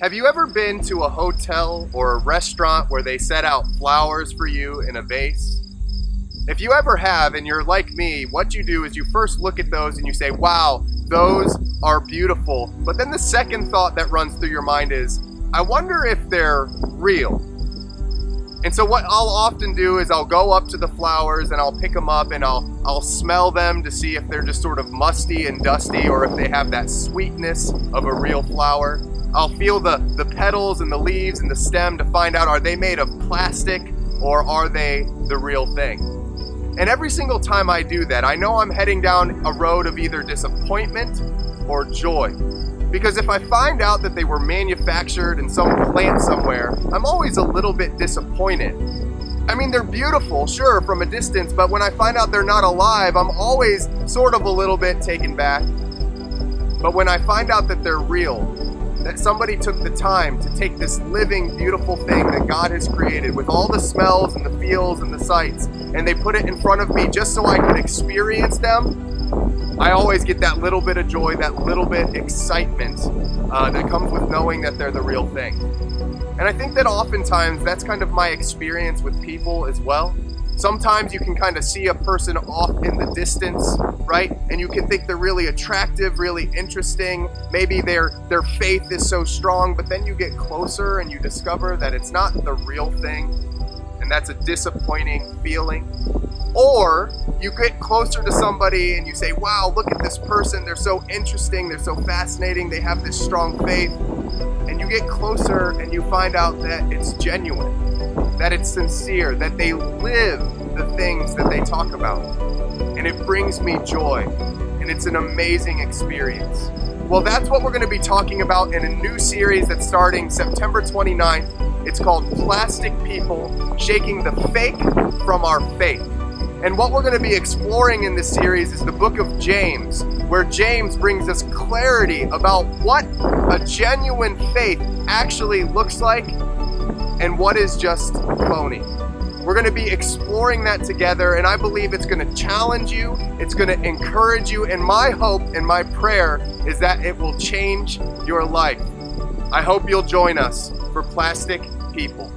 Have you ever been to a hotel or a restaurant where they set out flowers for you in a vase? If you ever have and you're like me, what you do is you first look at those and you say, wow, those are beautiful. But then the second thought that runs through your mind is, I wonder if they're real. And so what I'll often do is I'll go up to the flowers and I'll pick them up and I'll smell them to see if they're just sort of musty and dusty or if they have that sweetness of a real flower. I'll feel the petals and the leaves and the stem to find out, are they made of plastic or are they the real thing? And every single time I do that, I know I'm heading down a road of either disappointment or joy. Because if I find out that they were manufactured in some plant somewhere, I'm always a little bit disappointed. I mean, they're beautiful, sure, from a distance, but when I find out they're not alive, I'm always sort of a little bit taken back. But when I find out that they're real, that somebody took the time to take this living, beautiful thing that God has created with all the smells and the feels and the sights, and they put it in front of me just so I could experience them, I always get that little bit of joy, that little bit excitement that comes with knowing that they're the real thing. And I think that oftentimes that's kind of my experience with people as well. Sometimes you can kind of see a person off in the distance, right? And you can think they're really attractive, really interesting. Maybe their faith is so strong, but then you get closer and you discover that it's not the real thing. And that's a disappointing feeling. Or you get closer to somebody and you say, wow, look at this person. They're so interesting. They're so fascinating. They have this strong faith. And you get closer and you find out that it's genuine, that it's sincere, that they live the things that they talk about. And it brings me joy. And it's an amazing experience. Well, that's what we're going to be talking about in a new series that's starting September 29th. It's called Plastic People, Shaking the Fake from Our Faith. And what we're going to be exploring in this series is the book of James, where James brings us clarity about what a genuine faith actually looks like and what is just phony. We're going to be exploring that together, and I believe it's going to challenge you, it's going to encourage you, and my hope and my prayer is that it will change your life. I hope you'll join us for Plastic People.